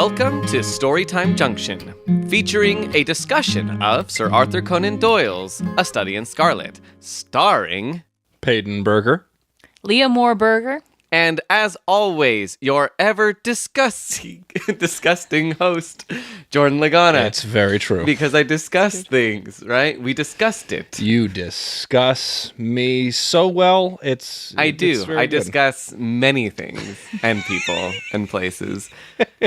Welcome to Storytime Junction, featuring a discussion of Sir Arthur Conan Doyle's A Study in Scarlet, starring Paden Burger, Leah Burger, and as always, your ever disgusting host, Jordan Lagana. That's very true. Because I discuss things, right? We discussed it. You discuss me so well. I do. I good. discuss many things and people and places.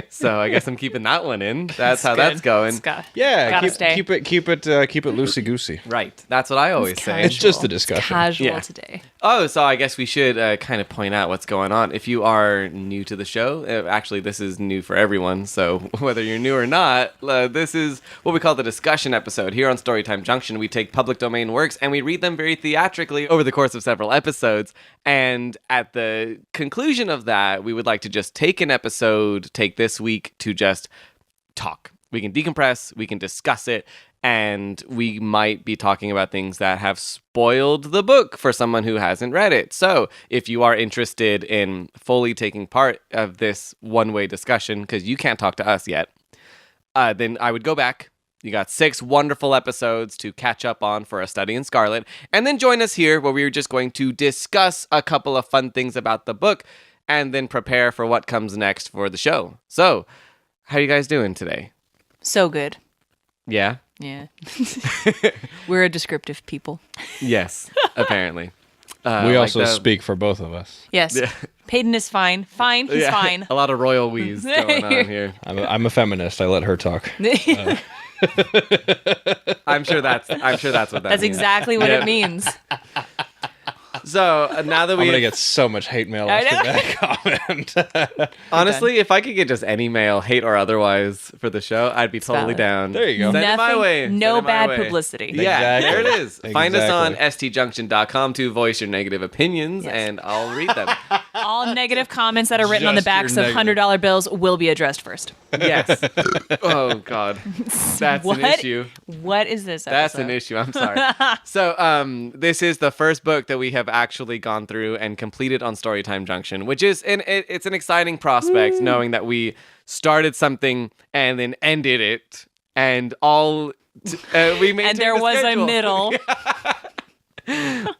So I guess I'm keeping that one in. That's how that's going. Yeah, Gotta keep it loosey goosey. Right. That's what I always say. It's just a discussion. Casual today. Oh, so I guess we should kind of point out what's going on. If you are new to the show, actually this is new for everyone, so whether you're new or not, this is what we call the discussion episode. Here on Storytime Junction, we take public domain works and we read them very theatrically over the course of several episodes. And at the conclusion of that, we would like to just take an episode, take this week to just talk. We can decompress, we can discuss it, and we might be talking about things that have spoiled the book for someone who hasn't read it. So if you are interested in fully taking part of this one-way discussion, because you can't talk to us yet, then I would go back. You got 6 wonderful episodes to catch up on for A Study in Scarlet, and then join us here where we're just going to discuss a couple of fun things about the book and then prepare for what comes next for the show. So, how are you guys doing today? So good. Yeah? Yeah. We're a descriptive people. Yes, apparently. We also speak for both of us. Yes. Yeah. Peyton is fine. Fine. He's fine. A lot of royal wheeze going on here. I'm a feminist. I let her talk. I'm sure that's what that That's means. exactly what it means. So now that I'm gonna get so much hate mail I after know. that comment. honestly, if I could get just any mail, hate or otherwise, for the show, I'd be totally valid. down. There you go. Send it my way. No Send it my bad way. publicity. Yeah, Exactly. there it is. Find us on Exactly. stjunction.com to voice your negative opinions, Yes. and I'll read them. All negative comments that are written on the Just your backs of negative. $100 bills will be addressed first. Yes. Oh, God. That's What? an issue. What is this episode? That's an issue. I'm sorry. So, this is the first book that we have actually gone through and completed on Storytime Junction, which is it's an exciting prospect, knowing that we started something and then ended it, and we maintained And there a was schedule. a middle.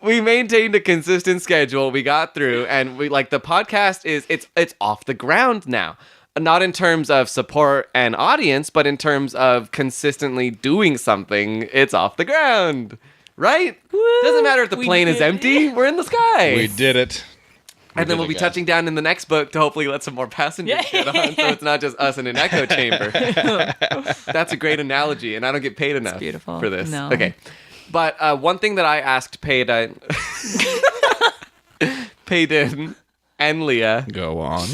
We maintained a consistent schedule. We got through, and we the podcast is it's off the ground now. Not in terms of support and audience, but in terms of consistently doing something, it's off the ground. Right? Doesn't matter if the We plane is did it. empty. We're in the sky. We did it. And then did we'll it, be guys. touching down in the next book to hopefully let some more passengers get on, so it's not just us in an echo chamber. That's a great analogy, and I don't get paid enough beautiful. for this. No. Okay. But one thing that I asked Paden and Leah, Go on.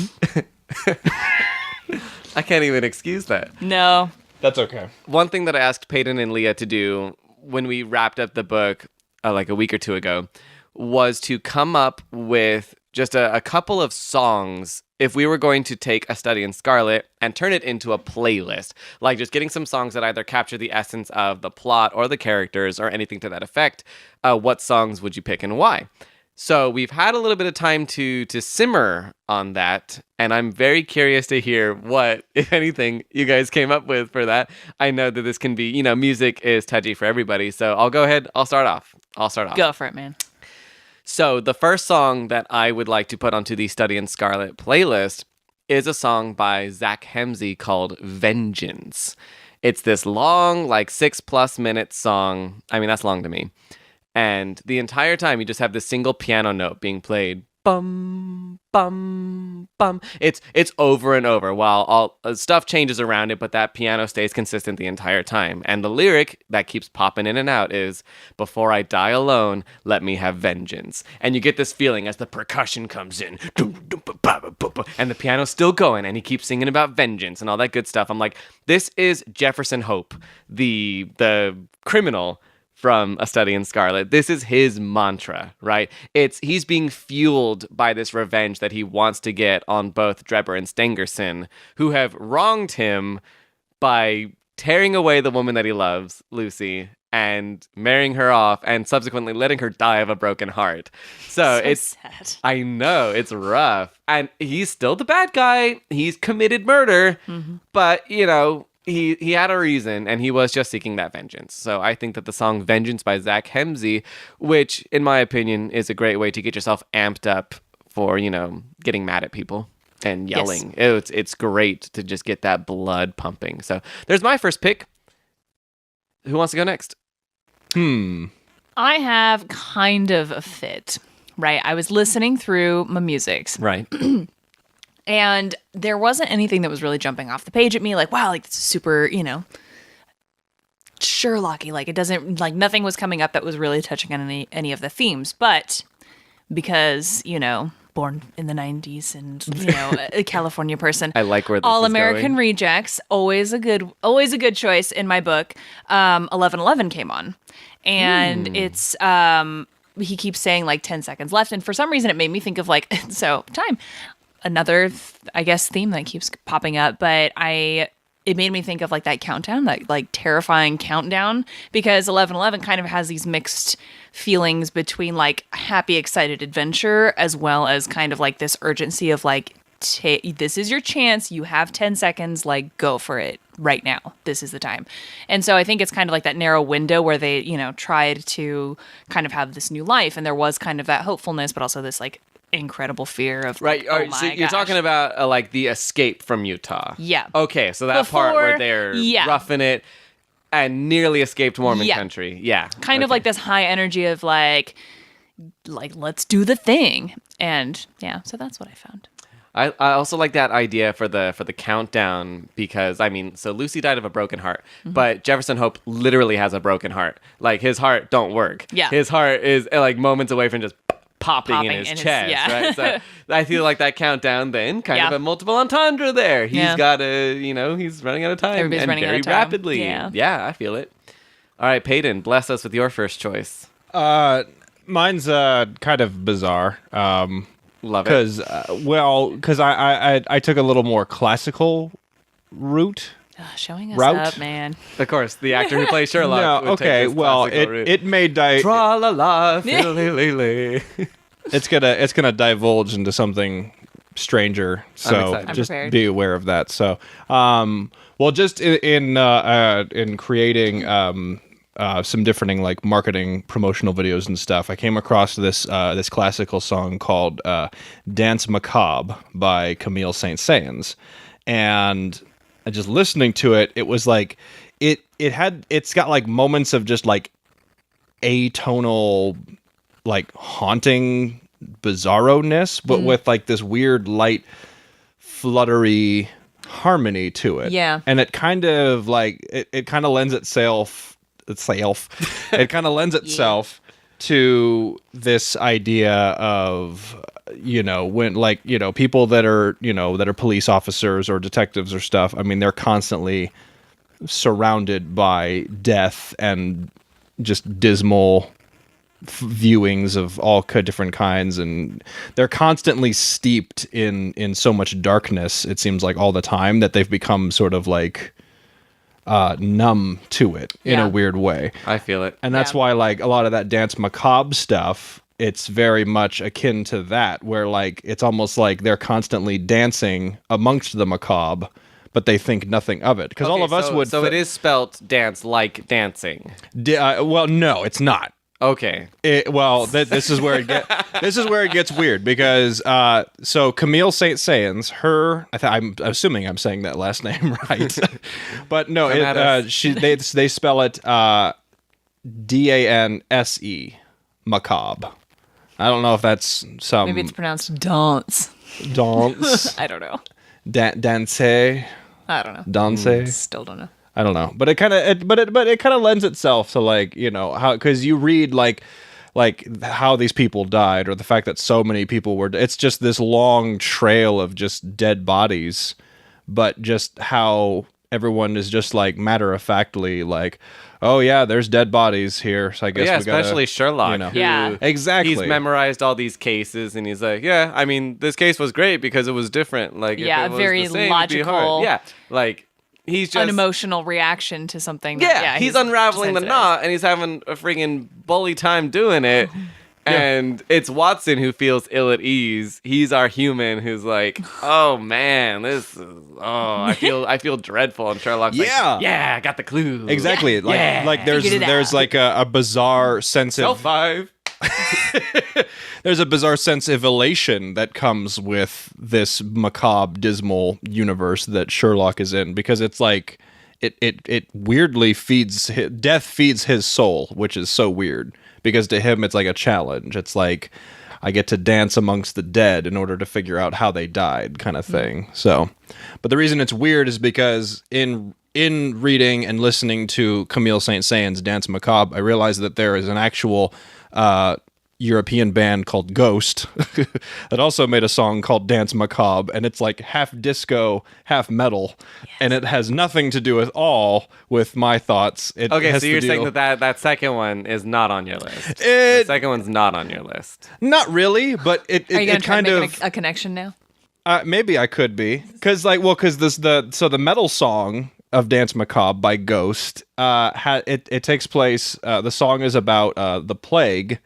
I can't even excuse that. No. That's okay. One thing that I asked Paden and Leah to do when we wrapped up the book like a week or two ago was to come up with just a couple of songs if we were going to take A Study in Scarlet and turn it into a playlist. Like just getting some songs that either capture the essence of the plot or the characters or anything to that effect. What songs would you pick and why? So we've had a little bit of time to simmer on that, and I'm very curious to hear what, if anything, you guys came up with for that. I know that this can be, music is touchy for everybody, so I'll go ahead. I'll start off. Go for it, man. So the first song that I would like to put onto the Study in Scarlet playlist is a song by Zach Hemsey called Vengeance. It's this long, 6+ minute song. I mean, that's long to me. And the entire time, you just have this single piano note being played. Bum, bum, bum. It's over and over while all stuff changes around it, but that piano stays consistent the entire time. And the lyric that keeps popping in and out is, "Before I die alone, let me have vengeance." And you get this feeling as the percussion comes in. And the piano's still going, and he keeps singing about vengeance and all that good stuff. I'm like, this is Jefferson Hope, the criminal from A Study in Scarlet. This is his mantra, right? He's being fueled by this revenge that he wants to get on both Drebber and Stangerson, who have wronged him by tearing away the woman that he loves, Lucy, and marrying her off and subsequently letting her die of a broken heart. So it's sad. I know, it's rough. And he's still the bad guy. He's committed murder, but he had a reason, and he was just seeking that vengeance. So I think that the song Vengeance by Zach Hemsey, which in my opinion is a great way to get yourself amped up for, getting mad at people and yelling. Yes. It's great to just get that blood pumping. So there's my first pick. Who wants to go next? I have kind of a fit, right? I was listening through my musics. Right. And there wasn't anything that was really jumping off the page at me, like, wow, like, this is super, Sherlocky. Like, it doesn't, like, nothing was coming up that was really touching on any of the themes. But because, born in the 90s and, a California person. I like where this All is American going. Rejects, always a good choice in my book. 11:11 came on. And it's, he keeps saying, like, 10 seconds left. And for some reason, it made me think of, like, time. Another, I guess, theme that keeps popping up, but it made me think of like that countdown, that like terrifying countdown, because 11:11 kind of has these mixed feelings between like happy, excited adventure as well as kind of like this urgency of like, this is your chance. You have 10 seconds, like go for it right now. This is the time. And so I think it's kind of like that narrow window where they, tried to kind of have this new life. And there was kind of that hopefulness, but also this like incredible fear of right. like, All oh right, my so you're gosh. talking about like the escape from Utah. Yeah. Okay, so that part where Before- they're yeah. roughing it and nearly escaped Mormon Yeah. country. Yeah. Kind of Okay. like this high energy of like let's do the thing. And yeah, so that's what I found. I also like that idea for the countdown because so Lucy died of a broken heart, but Jefferson Hope literally has a broken heart. Like his heart don't work. Yeah. His heart is like moments away from just popping in Popping his in his- chest, yeah. right? So I feel like that countdown then kind of Yeah. a multiple entendre there. He's Yeah. got he's running out of time Everybody's and running out very of time. rapidly. Yeah. I feel it. All right, Paden, bless us with your first choice. Mine's kind of bizarre. Love it. Because I took a little more classical route. Showing us Route? up, man. Of course, the actor who plays Sherlock. No, would take okay. this Well, classical route. it may Tra la la, fiddly-lee-lee. it's gonna divulge into something stranger. So excited. I'm just prepared. be aware of that. So, just in creating some different like marketing promotional videos and stuff, I came across this classical song called "Dance Macabre" by Camille Saint-Saëns, and just listening to it, it was like it's got like moments of just like atonal, like haunting bizarro-ness, but with like this weird light fluttery harmony to it. Yeah. And it kind of like it kind of lends itself it kind of lends itself to this idea of when like people that are that are police officers or detectives or stuff. I mean, they're constantly surrounded by death and just dismal viewings of all different kinds, and they're constantly steeped in so much darkness, it seems like, all the time, that they've become sort of like numb to it in Yeah. a weird way. I feel it. And that's Yeah. why like a lot of that Dance Macabre stuff, it's very much akin to that, where like it's almost like they're constantly dancing amongst the macabre, but they think nothing of it, because all of us would. So it is spelt dance like dancing. Well, no, it's not. Okay. This is where it gets weird, because so Camille Saint-Saëns, I'm assuming I'm saying that last name right, but no, Come at us. they spell it Danse, macabre. I don't know if that's some Maybe it's pronounced dance. dance, I don't know. danse, I don't know. danse. Still don't know. I don't know, but it kind of lends itself to like how, because you read like how these people died, or the fact that so many people were. It's just this long trail of just dead bodies, but just how everyone is just like matter of factly like, oh yeah, there's dead bodies here, so I guess Yeah, we gotta, especially Sherlock. Who- Yeah. exactly. He's memorized all these cases, and he's like, yeah, I mean, this case was great because it was different. Like, if Yeah, it was very the same, it'd be hard. logical. Yeah, like he's just unemotional reaction to something. Yeah, he's unraveling the desensitized. knot, and he's having a freaking bully time doing it. And it's Watson who feels ill at ease. He's our human who's like, oh man, this is, I feel dreadful. And Sherlock's like, yeah, I got the clue. Exactly. Like there's Figured it there's out. like a bizarre sense Cell of 5. there's a bizarre sense of elation that comes with this macabre, dismal universe that Sherlock is in, because it's like it weirdly death feeds his soul, which is so weird. Because to him, it's like a challenge. It's like, I get to dance amongst the dead in order to figure out how they died, kind of thing. So, but the reason it's weird is because in reading and listening to Camille Saint-Saëns's Dance Macabre, I realized that there is an actual European band called Ghost that also made a song called Dance Macabre, and it's like half disco, half metal, and it has nothing to do at all with my thoughts. Okay, so you're saying that second one is not on your list. The second one's not on your list. Not really, but it Are you gonna it try kind to of make a connection now? maybe I could be, because the metal song of Dance Macabre by Ghost it takes place. The song is about the plague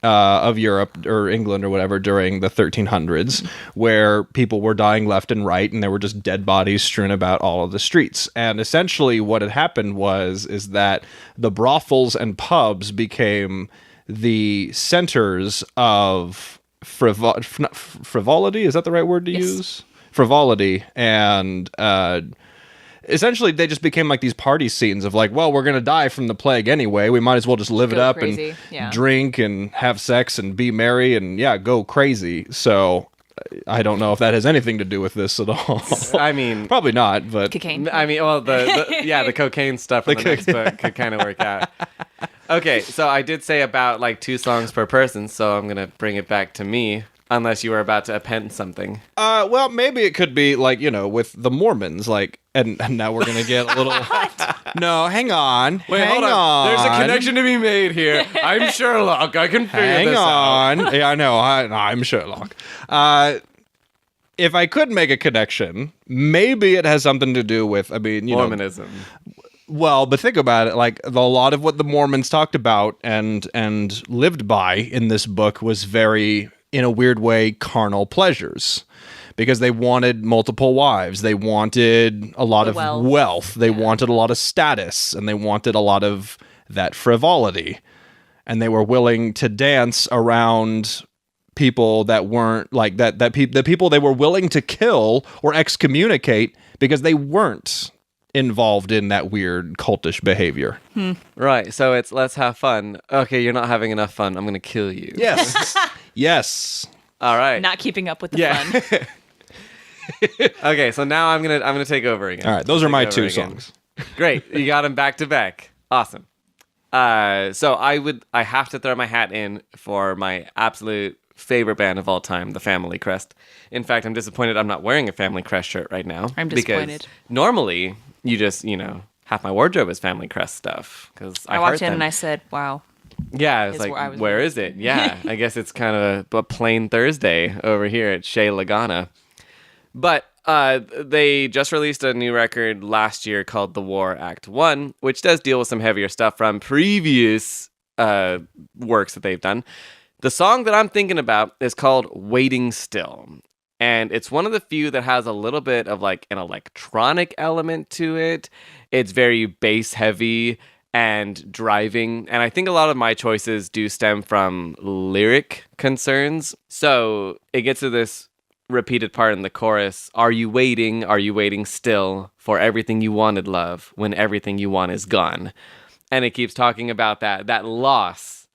of Europe or England or whatever during the 1300s, where people were dying left and right, and there were just dead bodies strewn about all of the streets. And essentially, what had happened is that the brothels and pubs became the centers of frivolity. Is that the right word to use? Frivolity and. Essentially, they just became like these party scenes of like, well, we're going to die from the plague anyway. We might as well just live it up crazy. and drink and have sex and be merry and, go crazy. So I don't know if that has anything to do with this at all. I mean, probably not, but... Cocaine. I mean, well, the cocaine stuff from the next book could kind of work out. Okay, so I did say about like 2 songs per person, so I'm going to bring it back to me. Unless you were about to append something. Well, maybe it could be like, with the Mormons, like, and now we're going to get a little... No, hang on. Wait, hold on. There's a connection to be made here. I'm Sherlock. I can figure this out. Hang on. Yeah, I know. I'm Sherlock. If I could make a connection, maybe it has something to do with, Mormonism. Well, but think about it. Like, a lot of what the Mormons talked about and lived by in this book was very... in a weird way, carnal pleasures, because they wanted multiple wives. They wanted a lot of wealth. They wanted a lot of status, and they wanted a lot of that frivolity. And they were willing to dance around people that weren't like that. The people they were willing to kill or excommunicate because they weren't involved in that weird cultish behavior. Right. So it's let's have fun. Okay, you're not having enough fun. I'm gonna kill you. Yes. Yes. All right. Not keeping up with the fun. Okay, so now I'm gonna take over again. All right, those are my 2 songs. Great, you got them back to back. Awesome. So I have to throw my hat in for my absolute favorite band of all time, the Family Crest. In fact, I'm disappointed I'm not wearing a Family Crest shirt right now. I'm disappointed. Because normally you just half my wardrobe is Family Crest stuff because I walked in and I said, "Wow." Yeah, I was like, where is it? Yeah, I guess it's kind of a plain Thursday over here at Shea Lagana. But they just released a new record last year called The War Act 1, which does deal with some heavier stuff from previous works that they've done. The song that I'm thinking about is called Waiting Still. And it's one of the few that has a little bit of like an electronic element to it. It's very bass heavy and driving. And I think a lot of my choices do stem from lyric concerns. So it gets to this repeated part in the chorus. Are you waiting still for everything you wanted, love, when everything you want is gone? And it keeps talking about that loss.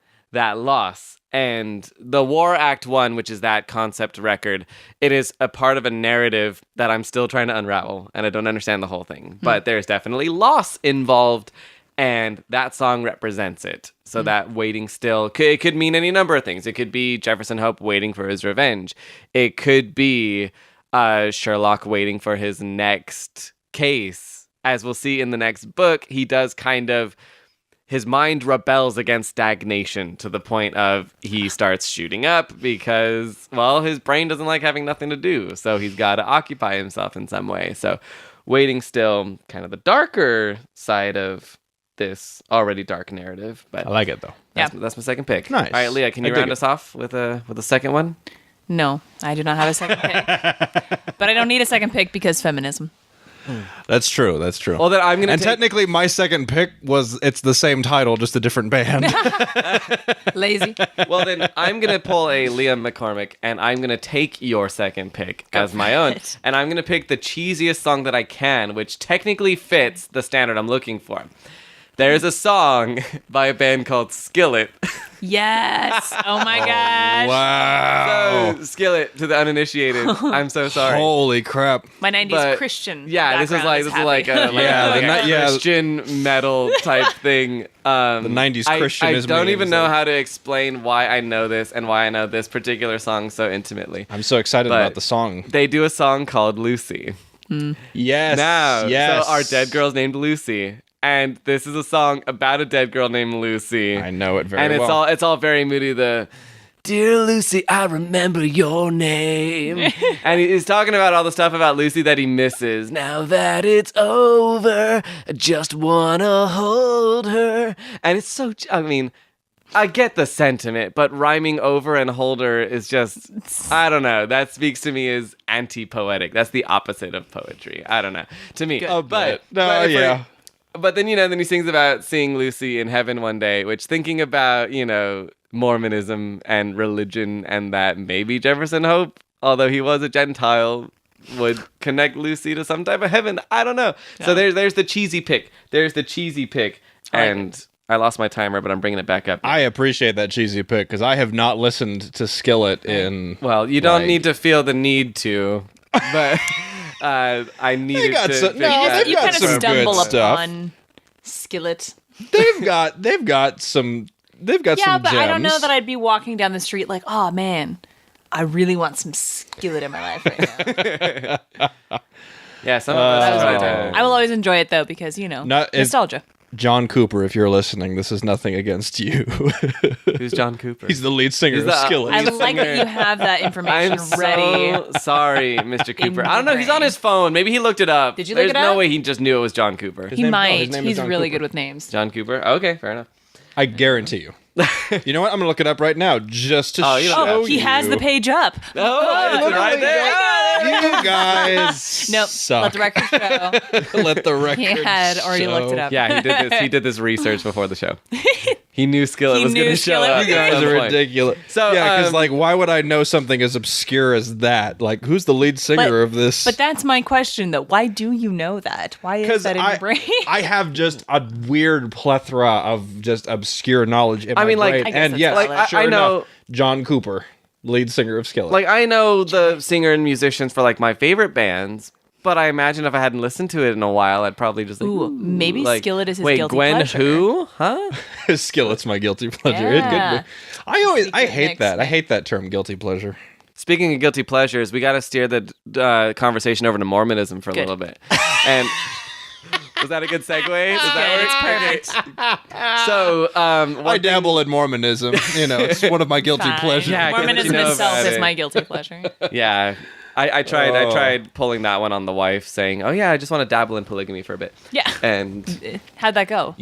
And the War Act 1, which is that concept record, it is a part of a narrative that I'm still trying to unravel, and I don't understand the whole thing. But there's definitely loss involved. And that song represents it. So that waiting still, it could mean any number of things. It could be Jefferson Hope waiting for his revenge. It could be Sherlock waiting for his next case. As we'll see in the next book, he does his mind rebels against stagnation to the point of he starts shooting up because, well, his brain doesn't like having nothing to do. So he's got to occupy himself in some way. So Waiting Still, kind of the darker side of this already dark narrative. But I like it though. that's my second pick. Nice. All right, Leah, can you I dig round it. us off with a second one? No, I do not have a second pick. But I don't need a second pick because feminism. That's true. That's true. Well, then I'm gonna and technically, my second pick it's the same title, just a different band. Lazy. Well, then I'm going to pull a Leah McCormick, and I'm going to take your second pick as my own. it. And I'm going to pick the cheesiest song that I can, which technically fits the standard I'm looking for. There's a song by a band called Skillet. Yes. Oh my gosh. Wow. So, Skillet, to the uninitiated, I'm so sorry. Holy crap. My 90s But, Christian. Yeah, this is like happy. a Yeah, Christian metal type thing. The 90s Christian I is don't me. even know how to explain why I know this and why I know this particular song so intimately. I'm so excited But- about the song. They do a song called Lucy. Yes. Now, yes. so our dead girl's named Lucy, and this is a song about a dead girl named Lucy. I know it very and well. it's all very moody. The Dear Lucy, I remember your name. And he's talking about all the stuff about Lucy that he misses. Now that it's over, I just wanna hold her. And it's so, I mean, I get the sentiment, but rhyming over and hold her is just, I don't know. That speaks to me as anti-poetic. That's the opposite of poetry. I don't know. To me. A But, bit. No, but if yeah. we're- But then, then he sings about seeing Lucy in heaven one day, which thinking about, Mormonism and religion and that maybe Jefferson Hope, although he was a Gentile, would connect Lucy to some type of heaven. I don't know. So there's the cheesy pick. There's the cheesy pick. And I lost my timer, but I'm bringing it back up. I appreciate that cheesy pick because I have not listened to Skillet in. Well, you don't like- need to feel the need to, but I needed got to. some- pick no, that. they've You got kind of some good stumble stuff. upon Skillet. They've got some. They've got Yeah, some but gems. I don't know that I'd be walking down the street like, oh man, I really want some Skillet in my life right now. Yeah, some of us. I will always enjoy it though because Not- it's- nostalgia. John Cooper, if you're listening, this is nothing against you. Who's John Cooper? He's the lead singer He's of the- Skillet. I He's a like that singer. you have that information I'm ready. so sorry, Mr. Cooper. In I don't know. your He's on brain. his phone. Maybe he looked it up. Did you There's look it no up? way he just knew it was John Cooper. He name- no, might. his name is He's John really Cooper. good with names. John Cooper. Okay, fair enough. I guarantee you. You know what? I'm gonna look it up right now just to Oh, you don't show have He has you. the page up. Oh, it's right there. You guys. Nope. Suck. Let the record show. Let the record. He had already looked it up. Yeah, he did this. He did this research before the show. He knew Skillet He was going knew to show Skillet up. was You at guys some are point. ridiculous. So, yeah, because why would I know something as obscure as that? Like, who's the lead singer of this? But that's my question though. Why do you know that? Why is that in your brain? I have just a weird plethora of just obscure knowledge in I my mean, like- brain. I guess and that's yes, valid. Like, I sure know- enough, John Cooper, lead singer of Skillet. Like, I know the singer and musicians for like my favorite bands, but I imagine if I hadn't listened to it in a while, I'd probably just like, Ooh, maybe like, Skillet is his wait, guilty Gwen pleasure. who? Huh? Skillet's my guilty pleasure. It Yeah. could be. I Secret hate mix, that. I man. hate that term, guilty pleasure. Speaking of guilty pleasures, we got to steer the conversation over to Mormonism for a Good. little bit. And was that a good segue? Does that It's work? perfect. Okay. So, I dabble in Mormonism. It's one of my guilty Fine. pleasures. Yeah, I can let Mormonism you know itself about is it. my guilty pleasure. yeah. I tried. I Oh. tried pulling that one on the wife, saying, "Oh yeah, I just want to dabble in polygamy for a bit." Yeah. And How'd that go?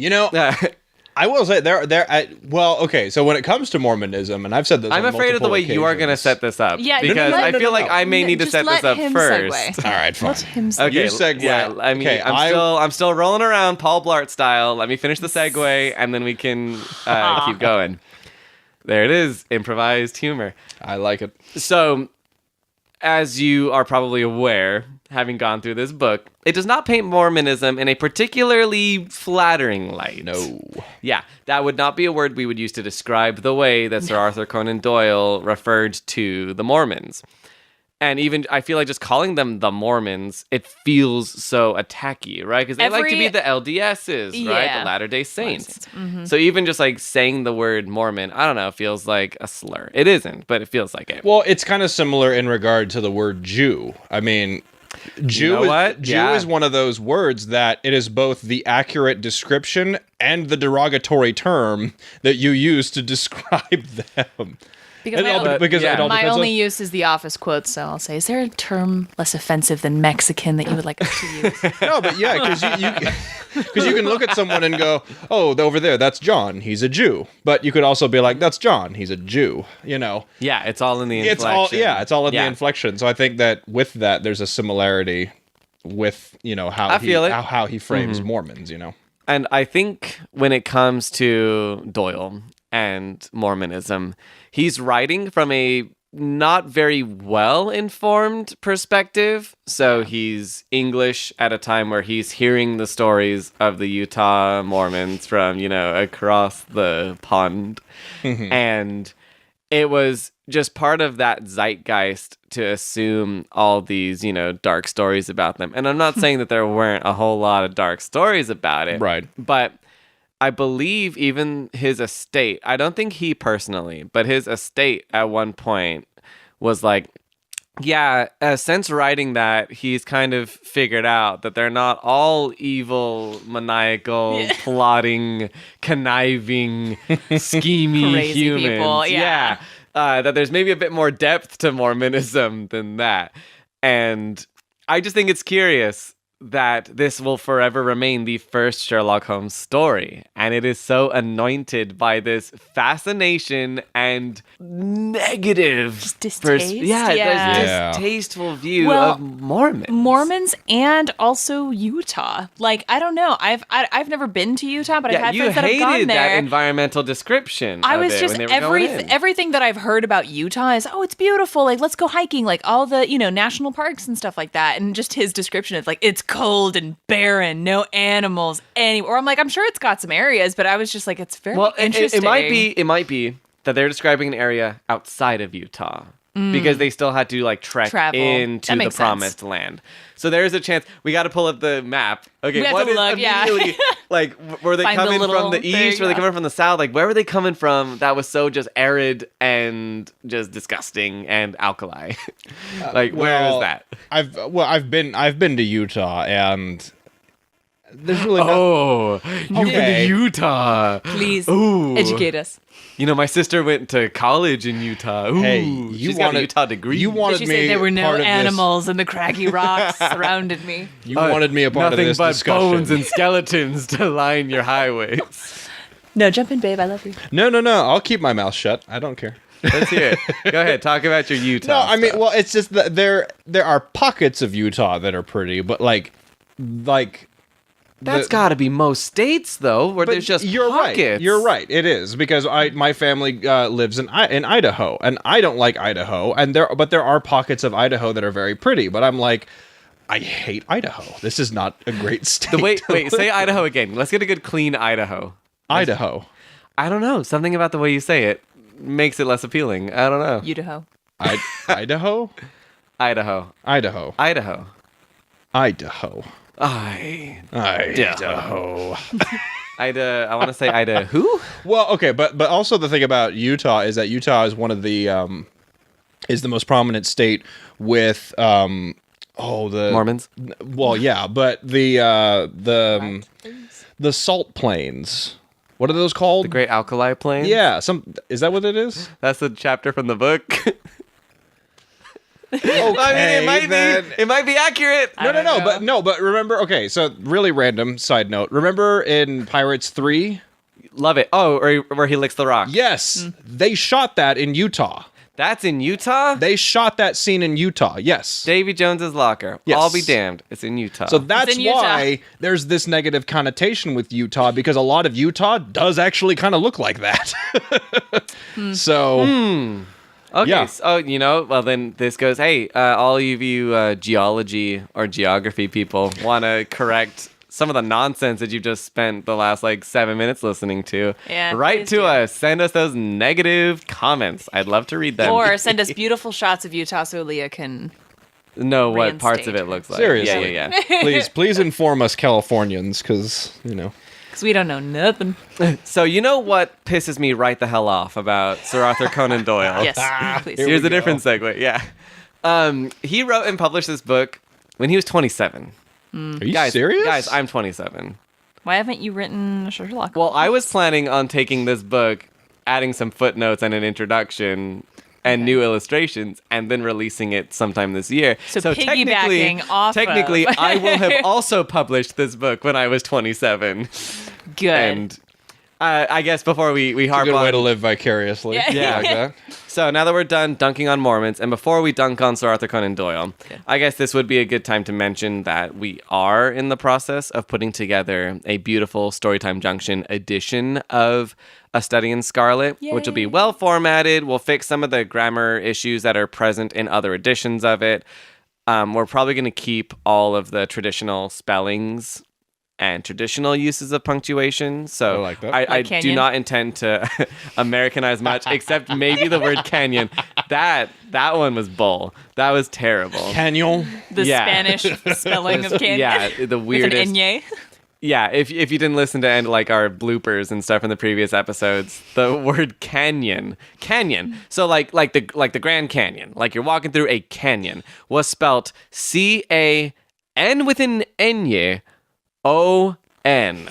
I will say okay, so when it comes to Mormonism, and I've said this I'm on afraid of the way multiple you are going to occasions- set this up. Yeah, because no, I feel like I may need to Just set this let up him first. segue. All right, fine. Let him segue. Okay, You segue. Yeah, I mean, Okay, I'm still rolling around Paul Blart style. Let me finish the segue, and then we can keep going. There it is, improvised humor. I like it. So, as you are probably aware, having gone through this book, it does not paint Mormonism in a particularly flattering light. No. Yeah, that would not be a word we would use to describe the way that Sir Arthur Conan Doyle referred to the Mormons. And even, I feel like just calling them the Mormons, it feels so attacky, right? Because they like to be the LDSs, right? Yeah. The Latter-day Saints. Mm-hmm. So even just like saying the word Mormon, I don't know, feels like a slur. It isn't, but it feels like it. Well, it's kind of similar in regard to the word Jew. I mean, Jew, know what? Jew Yeah. is one of those words that it is both the accurate description and the derogatory term that you use to describe them. Because It all- because yeah. it all my depends only on- use is the office quote, so I'll say, is there a term less offensive than Mexican that you would like us to use? No, but yeah, because you can look at someone and go, oh, over there, that's John. He's a Jew. But you could also be like, that's John. He's a Jew. You know, Yeah, it's all in the inflection. it's all in Yeah. the inflection. So I think that with that, there's a similarity with I feel it. how he frames Mormons. You know, And I think when it comes to Doyle and Mormonism, he's writing from a not very well informed perspective. So he's English at a time where he's hearing the stories of the Utah Mormons from, across the pond. And it was just part of that zeitgeist to assume all these, dark stories about them. And I'm not saying that there weren't a whole lot of dark stories about it. Right. But I believe even his estate, I don't think he personally, but his estate at one point was like, yeah, since writing that, he's kind of figured out that they're not all evil, maniacal, plotting, conniving, schemy Crazy humans. people, yeah. That there's maybe a bit more depth to Mormonism than that. And I just think it's curious that this will forever remain the first Sherlock Holmes story. And it is so anointed by this fascination and negative... Just distaste? Yeah, Yeah. this distasteful view Well, of Mormons. Mormons and also Utah. Like, I don't know. I've never been to Utah, but I've had you friends that have gone hated there. that environmental description. I of was it just when they were going in. everything that I've heard about Utah is, oh, it's beautiful. Like, let's go hiking. Like all the national parks and stuff like that. And just his description is like, it's cold and barren, no animals anywhere. Or I'm like, I'm sure it's got some areas, but I was just like, it's very interesting. It might be that they're describing an area outside of Utah. Because they still had to trek Travel. into That the makes promised land. So there's a chance. We got to pull up the map. Okay, We have what to is look, yeah. immediately were they Find the coming from little- the there you east? Were they go. coming from the south? Like where were they coming from that was so just arid and just disgusting and alkali? Where well, is that? I've been to Utah, and there's really no. Oh, you've been Okay. to Utah. Please Ooh. educate us. My sister went to college in Utah. Ooh, Hey, you she's got a wanted- Utah degree. you wanted Did you me say there were no part of this- animals and the craggy rocks surrounded me? You wanted me a part of nothing this but discussion. bones and skeletons to line your highways. No, jump in, babe. I love you. No. I'll keep my mouth shut. I don't care. Let's hear it. Go ahead. Talk about your Utah. No, I mean, stuff. well, it's just that there are pockets of Utah that are pretty, but like that's the- got to be most states though, where But there's just you're pockets. right. You're right. It is because my family lives in Idaho, and I don't like Idaho, but there are pockets of Idaho that are very pretty. But I'm like, I hate Idaho. This is not a great state. Wait, say Idaho again. Let's get a good clean Idaho. Idaho. I don't know. Something about the way you say it makes it less appealing. I don't know. Idaho. Idaho. Idaho. Idaho. Idaho. Idaho. Idaho. I want to say Ida. Who? Well, okay, but also the thing about Utah is that Utah is one of the is the most prominent state with the Mormons. Well, yeah, but the salt plains. What are those called? The Great Alkali Plains. Yeah, is that what it is? That's a chapter from the book. Okay, I mean, then- it might be accurate. But remember, okay, so really random side note. Remember in Pirates 3? Love it. Oh, or where he licks the rock. Yes, they shot that in Utah. That's in Utah? They shot that scene in Utah. Yes. Davy Jones's locker. Yes. I'll be damned. It's in Utah. So that's in Utah. why there's this negative connotation with Utah, because a lot of Utah does actually kind of look like that. So, okay. yeah. So, well, then this goes, hey, all of you geology or geography people want to correct some of the nonsense that you've just spent the last 7 minutes listening to. Yeah, Write please to do. us. Send us those negative comments. I'd love to read them. Or send us beautiful shots of Utah so Leah can. know what parts of reinstate. it looks like. Seriously. Yeah. please inform us Californians, because, Because we don't know nothing. So you know what pisses me right the hell off about Sir Arthur Conan Doyle? Yes, please. Here Here's we a different go. segue. Yeah. He wrote and published this book when he was 27. Are you Guys, serious? Guys, I'm 27. Why haven't you written Sherlock? Well, I was planning on taking this book, adding some footnotes and an introduction, and new illustrations, and then releasing it sometime this year. So piggybacking off technically, of. I will have also published this book when I was 27. Good. And I guess before we harp Good on... way to live vicariously. Yeah. Like that. So now that we're done dunking on Mormons, and before we dunk on Sir Arthur Conan Doyle, I guess this would be a good time to mention that we are in the process of putting together a beautiful Storytime Junction edition of A Study in Scarlet, which will be well formatted. We'll fix some of the grammar issues that are present in other editions of it. We're probably going to keep all of the traditional spellings and traditional uses of punctuation. So I like that. I Like do canyon? not intend to Americanize much, except maybe the word canyon. That one was bull. That was terrible. Canyon. The Yeah. Spanish spelling of canyon. Yeah, the With weirdest. an enye. Yeah, if you didn't listen to like our bloopers and stuff in the previous episodes, the word canyon, so like the Grand Canyon, like you're walking through a canyon, was spelt C-A-N with an N-Y O-N.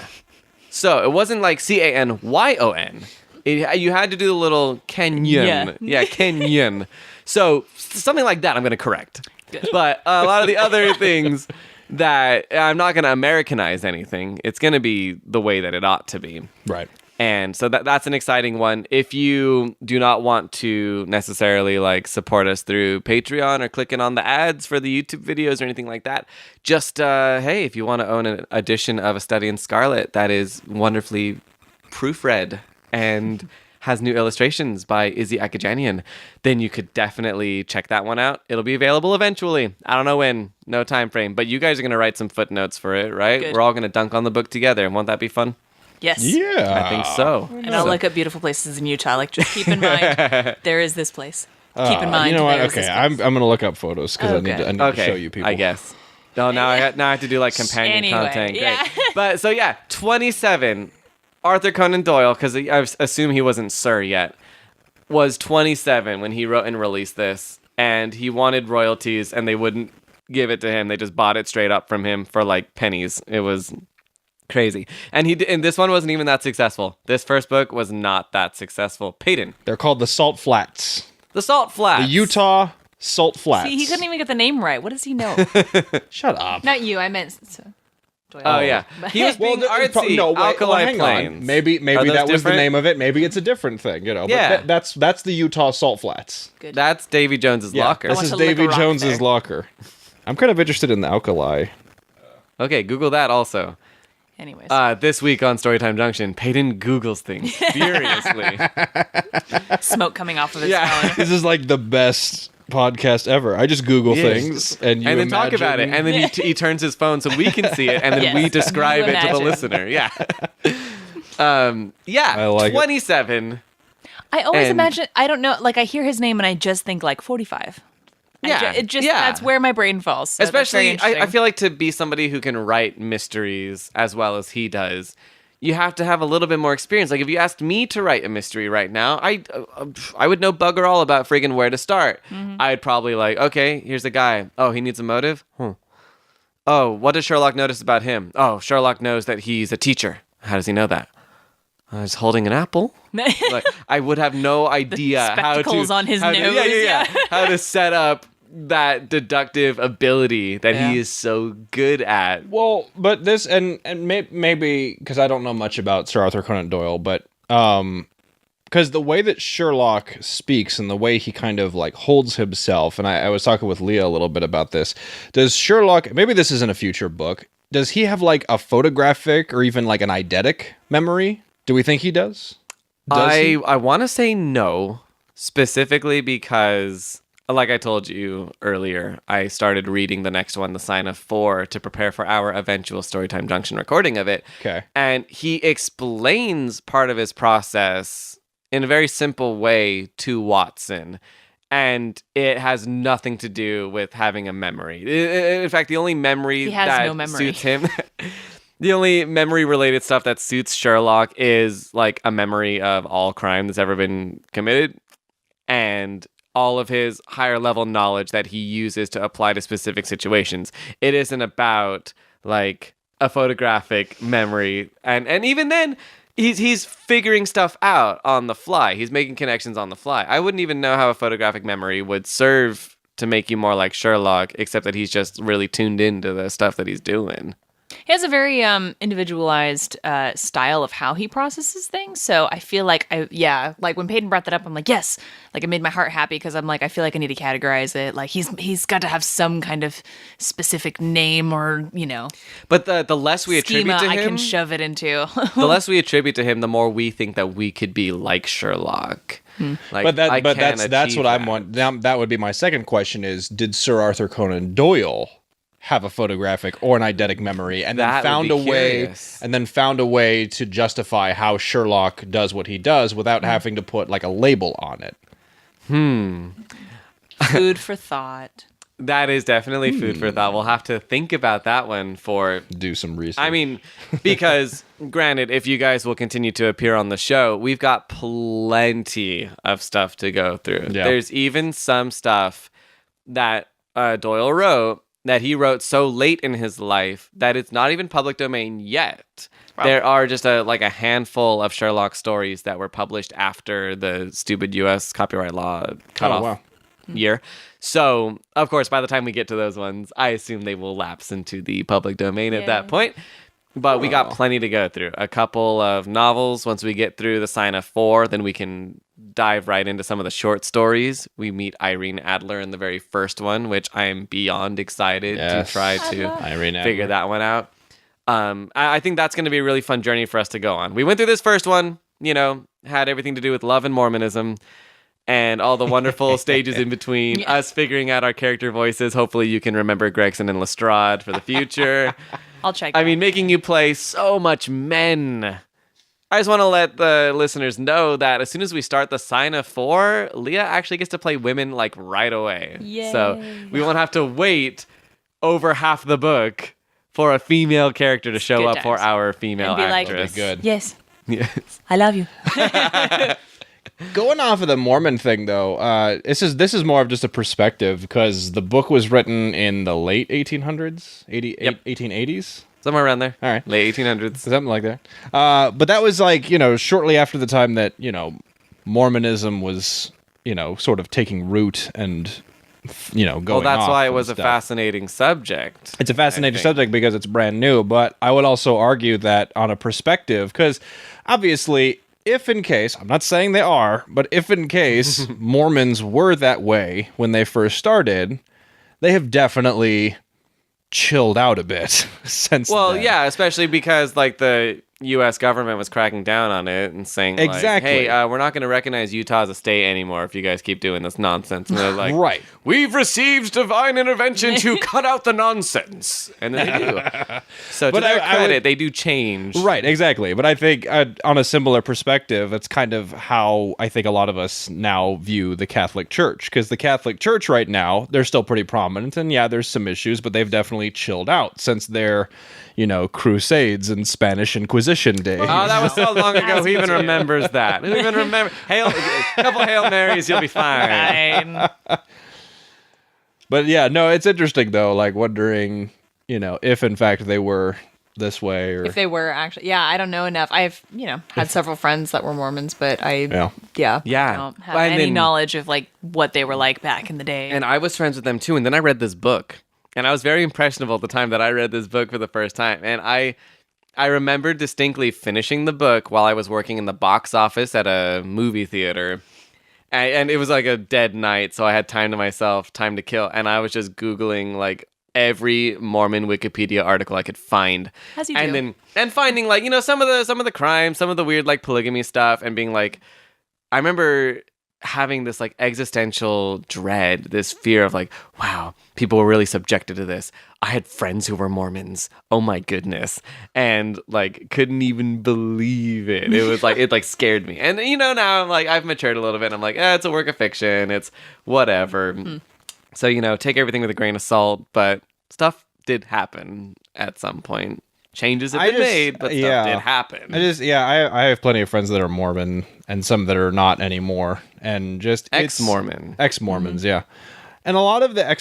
So it wasn't like C-A-N-Y-O-N. You had to do the little canyon. Yeah, canyon. So something like that I'm going to correct. Good. But a lot of the other things that I'm not going to Americanize anything. It's going to be the way that it ought to be. Right. And so that's an exciting one. If you do not want to necessarily like support us through Patreon or clicking on the ads for the YouTube videos or anything like that, just hey, if you want to own an edition of A Study in Scarlet that is wonderfully proofread and has new illustrations by Izzy Akajanian, then you could definitely check that one out. It'll be available eventually. I don't know when, no time frame, but you guys are going to write some footnotes for it, right? Good. We're all going to dunk on the book together. Won't that be fun? Yes. Yeah. I think so. And I'll look up beautiful places in Utah. Like, just keep in mind, there is this place. Keep in mind, You know what? there is Okay, this I'm place. gonna look up photos because I need to Okay, show you people. I guess. No, now I have to do like companion Anyway, content. Great. yeah. But so yeah, 27. Arthur Conan Doyle, because I assume he wasn't Sir yet, was 27 when he wrote and released this, and he wanted royalties, and they wouldn't give it to him. They just bought it straight up from him for like pennies. It was crazy, and this one wasn't even that successful. This first book was not that successful. Paden, They're called the Salt Flats. the Salt Flats, The Utah Salt Flats. See, he couldn't even get the name right. What does he know? Shut up. Not you. I meant. Doyle. Oh yeah, he was being artsy. Alkali hang Plains. on. Maybe Are that those was different? the name of it. Maybe it's a different thing. You know. Yeah. But that's the Utah Salt Flats. Good. That's Davy Jones's locker. This want is to lick a Davy rock Jones's there. locker. I'm kind of interested in the alkali. Okay, Google that also. Anyways. This week on Storytime Junction, Paden Googles things furiously. Smoke coming off of his Yeah. phone. This is like the best podcast ever. I just Google Yes. things and you And then talk about it. imagine- And then he turns his phone so we can see it. And then Yes. we describe You it to the imagine. listener. Yeah. Yeah. I like it. 27. I always And- imagine. I don't know. Like I hear his name and I just think like 45. Yeah, It just yeah. that's where my brain falls. So that's very Especially, I interesting. feel like to be somebody who can write mysteries as well as he does, you have to have a little bit more experience. Like if you asked me to write a mystery right now, I would know bugger all about friggin' where to start. I'd probably like, okay, here's a guy. Oh, he needs a motive? Oh, what does Sherlock notice about him? Oh, Sherlock knows that he's a teacher. How does he know that? He's holding an apple. Like I would have no idea how to spectacles on his how to- nose, yeah. yeah. How to set up that deductive ability that Yeah. he is so good at. Well, but this and maybe because I don't know much about Sir Arthur Conan Doyle, but because the way that Sherlock speaks and the way he kind of like holds himself, and I was talking with Leah a little bit about this. Does Sherlock? Maybe this is in a future book. Does he have like a photographic or even like an eidetic memory? Do we think he does? I want to say no, specifically because, like I told you earlier, I started reading the next one, The Sign of Four, to prepare for our eventual Storytime Junction recording of it. Okay. And he explains part of his process in a very simple way to Watson. And it has nothing to do with having a memory. In fact, the only memory He has that no memory. suits him... The only memory-related stuff that suits Sherlock is like a memory of all crime that's ever been committed, and all of his higher-level knowledge that he uses to apply to specific situations. It isn't about like a photographic memory, and even then, He's figuring stuff out on the fly. He's making connections on the fly. I wouldn't even know how a photographic memory would serve to make you more like Sherlock, except that he's just really tuned into the stuff that he's doing. He has a very individualized style of how he processes things. So I feel like, like when Paden brought that up, I'm like, yes, like it made my heart happy because I'm like, I feel like I need to categorize it. Like he's got to have some kind of specific name or, But the less we attribute to him, I can shove it into. the less we attribute to him, the more we think that we could be like Sherlock. Like, that's what I'm on. That would be my second question: is did Sir Arthur Conan Doyle have a photographic or an eidetic memory, and then found a way to justify how Sherlock does what he does without having to put like a label on it? Food for thought. That is definitely food for thought. We'll have to think about that one do some research. I mean, because granted, if you guys will continue to appear on the show, we've got plenty of stuff to go through. Yeah. There's even some stuff that Doyle wrote that he wrote so late in his life that it's not even public domain yet. Wow. There are just a handful of Sherlock stories that were published after the stupid U.S. copyright law cut off year. So, of course, by the time we get to those ones, I assume they will lapse into the public domain at that point. But we got plenty to go through. A couple of novels. Once we get through the Sign of 4, then we can dive right into some of the short stories. We meet Irene Adler in the very first one, which I am beyond excited to try to figure that one out. I think that's going to be a really fun journey for us to go on. We went through this first one, had everything to do with love and Mormonism and all the wonderful stages in between, us figuring out our character voices. Hopefully you can remember Gregson and Lestrade for the future. I'll check. I mean, making you play so much men. I just want to let the listeners know that as soon as we start the Sign of 4, Leah actually gets to play women like right away. Yay. So we won't have to wait over half the book for a female character to show up for our female and be actress. Like, good. Yes. Yes. I love you. Going off of the Mormon thing, though, this is more of just a perspective because the book was written in the late 1800s, 1880s. Somewhere around there. All right. Late 1800s. Something like that. But that was like, shortly after the time that, Mormonism was, sort of taking root and, going off. Well, that's why it was a fascinating subject. It's a fascinating subject because it's brand new, but I would also argue that on a perspective, because obviously, if in case, I'm not saying they are, but if in case Mormons were that way when they first started, they have definitely chilled out a bit since then. Yeah, especially because like the U.S. government was cracking down on it and saying, exactly, hey, we're not going to recognize Utah as a state anymore if you guys keep doing this nonsense. And they're like, right, we've received divine intervention to cut out the nonsense. And then they do. So to their credit, they do change. Right, exactly. But I think on a similar perspective, it's kind of how I think a lot of us now view the Catholic Church. Because the Catholic Church right now, they're still pretty prominent. And yeah, there's some issues, but they've definitely chilled out since their, Crusades and Spanish Inquisition days. Oh, that was so long ago. Who even remembers that? Who even remember? A couple Hail Marys, you'll be fine. But yeah, no, it's interesting though. Like wondering, if in fact they were this way, or if they were actually. Yeah, I don't know enough. I've had several friends that were Mormons, but I don't have any knowledge of like what they were like back in the day. And I was friends with them too. And then I read this book. And I was very impressionable at the time that I read this book for the first time. And I remember distinctly finishing the book while I was working in the box office at a movie theater. And it was like a dead night, so I had time to myself, time to kill. And I was just Googling like every Mormon Wikipedia article I could find. As you do. And finding like, some of the crimes, some of the weird like polygamy stuff, and being like, I remember having this like existential dread, this fear of like, wow, people were really subjected to this. I had friends who were Mormons. Oh my goodness. And like couldn't even believe it. It was like, it like scared me. And now I'm like, I've matured a little bit. I'm like, it's a work of fiction. It's whatever. So, take everything with a grain of salt, but stuff did happen at some point. Changes have been made, but stuff did happen. I have plenty of friends that are Mormon and some that are not anymore, and just ex-Mormons, yeah. And a lot of the a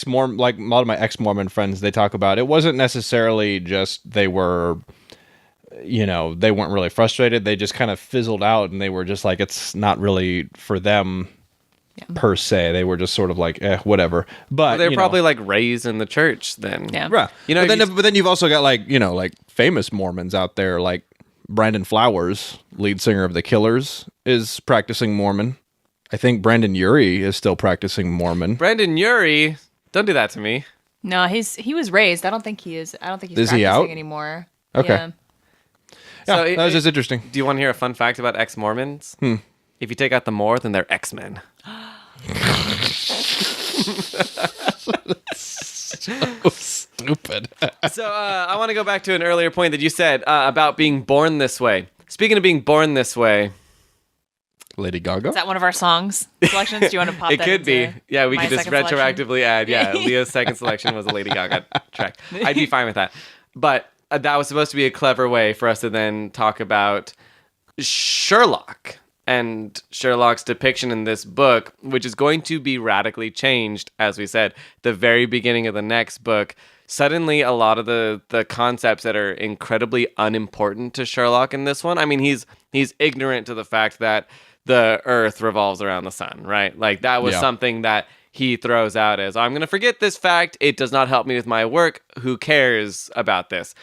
lot of my ex-Mormon friends, they talk about it wasn't necessarily just they were they weren't really frustrated. They just kind of fizzled out, and they were just like, it's not really for them per se. They were just sort of like, whatever. But they're probably like raised in the church then. Yeah. right. But then you've also got like famous Mormons out there, like Brandon Flowers, lead singer of the Killers, is practicing Mormon. I think Brandon Urie is still practicing Mormon. Brandon Urie, don't do that to me. No, he was raised. I don't think he is. I don't think he's Is he practicing out? anymore. Okay. Yeah. Yeah, So that was just interesting. Do you want to hear a fun fact about ex-Mormons? If you take out the more, then they're X-Men. So stupid. So I want to go back to an earlier point that you said about being born this way. Speaking of being born this way, Lady Gaga? Is that one of our songs selections? Do you want to pop it that could be. into Yeah, we my could just second selection? retroactively add. Yeah, Leah's second selection was a Lady Gaga track. I'd be fine with that. But that was supposed to be a clever way for us to then talk about Sherlock and Sherlock's depiction in this book, which is going to be radically changed, as we said, the very beginning of the next book. Suddenly, a lot of the concepts that are incredibly unimportant to Sherlock in this one. I mean, he's ignorant to the fact that the Earth revolves around the sun, right? Like, that was something that he throws out as, I'm going to forget this fact. It does not help me with my work. Who cares about this?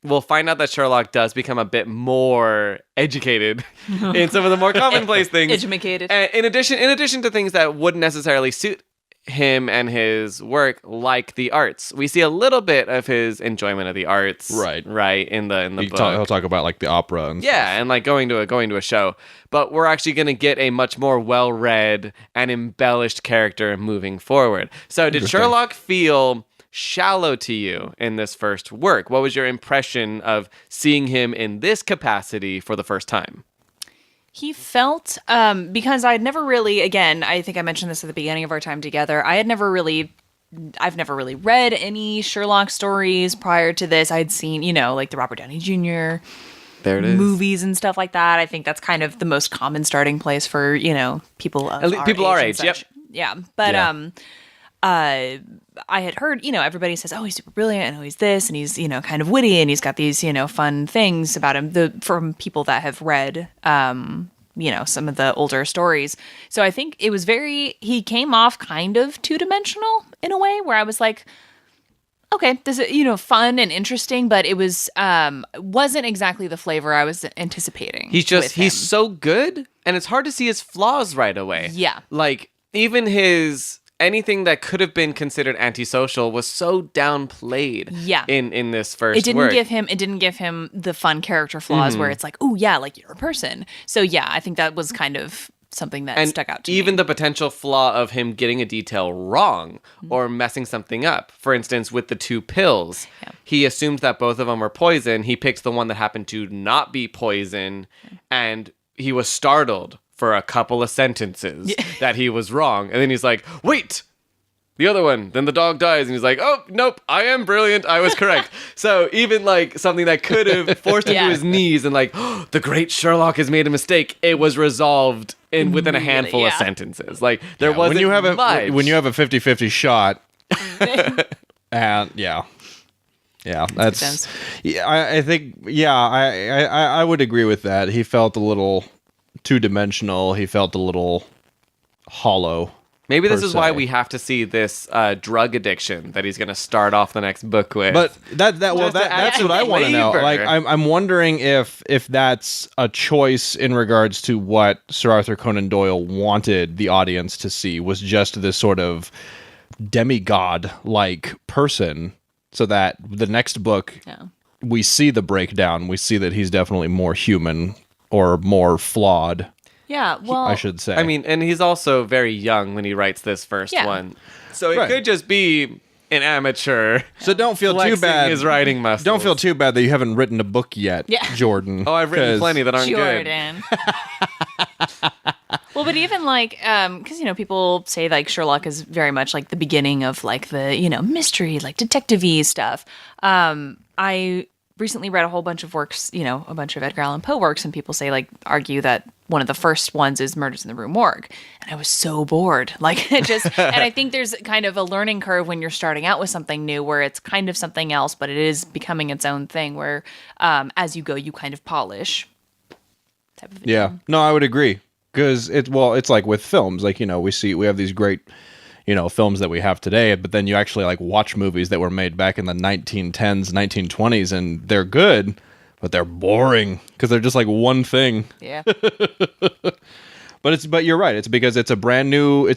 We'll find out that Sherlock does become a bit more educated in some of the more commonplace things. Educated. In addition to things that wouldn't necessarily suit him and his work, like the arts. We see a little bit of his enjoyment of the arts, right in the book. He'll talk about like the opera and stuff. And like going to a show. But we're actually going to get a much more well-read and embellished character moving forward. So did Sherlock feel shallow to you in this first work? What was your impression of seeing him in this capacity for the first time? He felt, because I'd never really, again, I think I mentioned this at the beginning of our time together, I've never really read any Sherlock stories prior to this. I'd seen, like the Robert Downey Jr. There it is. Movies and stuff like that. I think that's kind of the most common starting place for, people of our age. Yep. Yeah. But, I had heard, everybody says, oh, he's super brilliant, and he's this, and he's, kind of witty, and he's got these, fun things about him from people that have read, some of the older stories. So I think it was he came off kind of two-dimensional in a way, where I was like, okay, this is, fun and interesting, but it wasn't exactly the flavor I was anticipating. He's so good, and it's hard to see his flaws right away. Yeah. Like, even anything that could have been considered antisocial was so downplayed in this first work. It didn't give him the fun character flaws where it's like, oh yeah, like you're a person. So yeah, I think that was kind of something that stuck out to me. Even the potential flaw of him getting a detail wrong or messing something up. For instance, with the 2 pills, he assumed that both of them were poison. He picks the one that happened to not be poison, and he was startled for a couple of sentences that he was wrong. And then he's like, wait, the other one. Then the dog dies. And he's like, oh, nope, I am brilliant. I was correct. So even like something that could have forced him to his knees and like, oh, the great Sherlock has made a mistake. It was resolved within a handful of sentences. Like there wasn't much. When you have a 50-50 shot. And that's, I think, I would agree with that. He felt a little two-dimensional. He felt a little hollow. Maybe this is why we have to see this drug addiction that he's going to start off the next book with. But that's what I want to know. Like, I'm wondering if that's a choice in regards to what Sir Arthur Conan Doyle wanted the audience to see, was just this sort of demigod-like person, so that the next book we see the breakdown. We see that he's definitely more human or more flawed. Yeah, well, I should say. I mean, and he's also very young when he writes this first one. So it could just be an amateur. So don't feel too bad. His writing muscles. Don't feel too bad that you haven't written a book yet, Jordan. Oh, I've written plenty that aren't Jordan. Good. Well, but even like, because, people say like Sherlock is very much like the beginning of like the, mystery, like detective-y stuff. I recently read a whole bunch of works, a bunch of Edgar Allan Poe works, and people argue that one of the first ones is Murders in the Rue Morgue. And I was so bored. Like, and I think there's kind of a learning curve when you're starting out with something new where it's kind of something else, but it is becoming its own thing where as you go, you kind of polish. Type of thing. Yeah. No, I would agree. Because it's like with films, like, we have these great, films that we have today, but then you actually like watch movies that were made back in the 1910s, 1920s, and they're good, but they're boring because they're just like one thing. Yeah. But you're right. It's because it's a brand new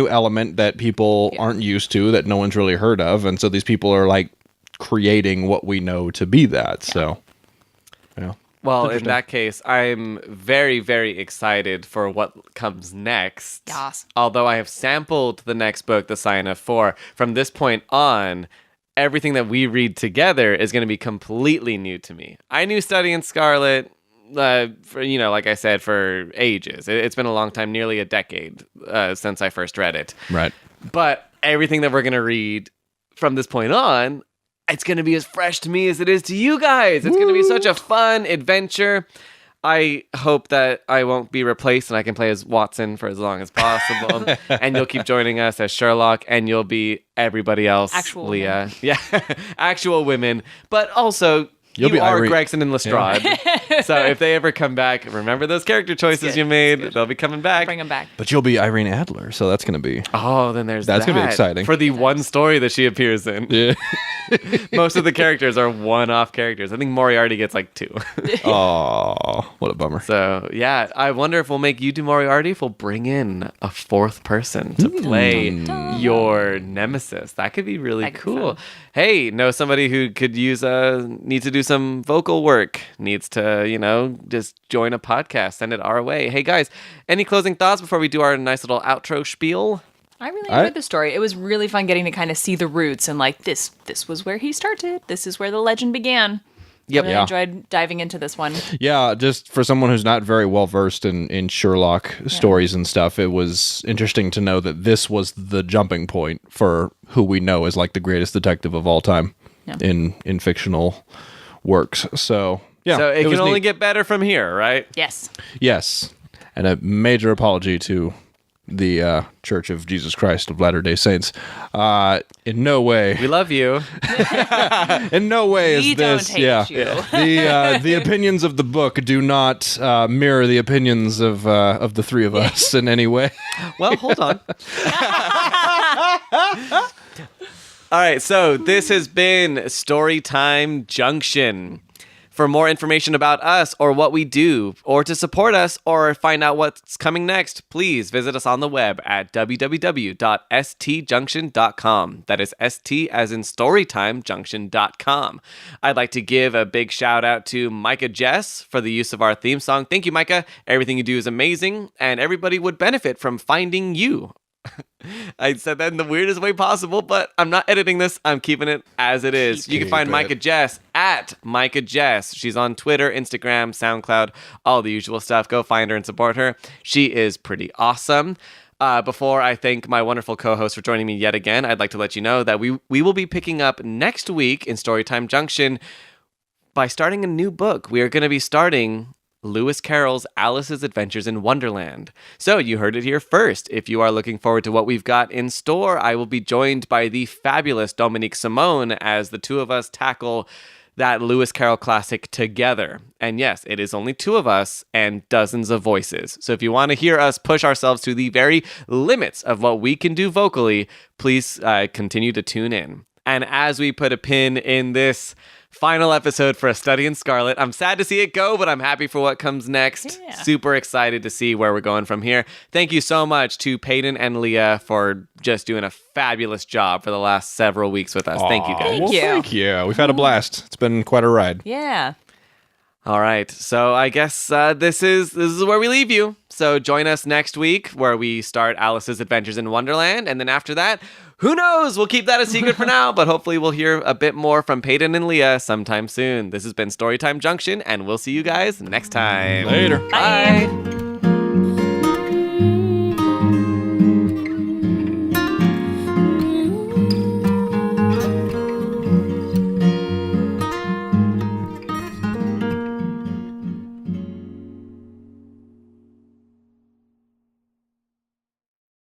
element that people aren't used to, that no one's really heard of, and so these people are like creating what we know to be that. Yeah. So, yeah. Well, in that case, I'm very, very excited for what comes next. Yes. Although I have sampled the next book, The Sign of Four, from this point on, everything that we read together is going to be completely new to me. I knew Studying Scarlet, for, like I said, for ages. It's been a long time, nearly a decade since I first read it. Right. But everything that we're going to read from this point on, it's going to be as fresh to me as it is to you guys. It's going to be such a fun adventure. I hope that I won't be replaced and I can play as Watson for as long as possible. And you'll keep joining us as Sherlock, and you'll be everybody else. Actual Leah. Women. Yeah, actual women. But also, you be are Irene. Gregson and Lestrade. Yeah. So if they ever come back, remember those character choices you made. They'll be coming back. Bring them back. But you'll be Irene Adler, so that's going to be... Oh, then there's that's going to be exciting. For the one story that she appears in. Yeah. Most of the characters are one-off characters. I think Moriarty gets like 2. Oh, what a bummer. So, yeah, I wonder if we'll make you do Moriarty, if we'll bring in a 4th person to play your nemesis. That could be really cool. Hey, know somebody who could needs to do some vocal work, needs to, just join a podcast, send it our way. Hey, guys, any closing thoughts before we do our nice little outro spiel? I really enjoyed the story. It was really fun getting to kind of see the roots and like this was where he started. This is where the legend began. Yep. I really enjoyed diving into this one. Yeah, just for someone who's not very well versed in Sherlock stories and stuff, it was interesting to know that this was the jumping point for who we know as like the greatest detective of all time in fictional works. So, yeah. So it can only neat. get better from here, right? Yes. Yes. And a major apology to the Church of Jesus Christ of Latter-day Saints. In no way. We love you. In no way is We this. don't hate you. The opinions of the book do not mirror the opinions of the three of us in any way. Well, hold on. All right, so this has been Storytime Junction. For more information about us or what we do, or to support us or find out what's coming next, please visit us on the web at www.stjunction.com. That is ST as in StorytimeJunction.com. I'd like to give a big shout out to Micah Jess for the use of our theme song. Thank you, Micah. Everything you do is amazing, and everybody would benefit from finding you. I said that in the weirdest way possible, but I'm not editing this. I'm keeping it as it is. You can find Micah Jess at Micah Jess. She's on Twitter, Instagram, SoundCloud, all the usual stuff. Go find her and support her. She is pretty awesome. Before I thank my wonderful co-host for joining me yet again, I'd like to let you know that we will be picking up next week in Storytime Junction by starting a new book. We are going to be starting Lewis Carroll's Alice's Adventures in Wonderland. So you heard it here first. If you are looking forward to what we've got in store, I will be joined by the fabulous Dominique Simone as the two of us tackle that Lewis Carroll classic together. And yes, it is only 2 of us and dozens of voices. So if you want to hear us push ourselves to the very limits of what we can do vocally, please continue to tune in. And as we put a pin in this final episode for A Study in Scarlet, I'm sad to see it go, but I'm happy for what comes next. Yeah. Super excited to see where we're going from here. Thank you so much to Paden and Leah for just doing a fabulous job for the last several weeks with us. Thank you, guys. Thank you. Yeah, we've had a blast. It's been quite a ride. Yeah. All right, so I guess this is where we leave you. So join us next week where we start Alice's Adventures in Wonderland, and then after that, who knows? We'll keep that a secret for now, but hopefully we'll hear a bit more from Paden and Leah sometime soon. This has been Storytime Junction, and we'll see you guys next time. Later. Bye.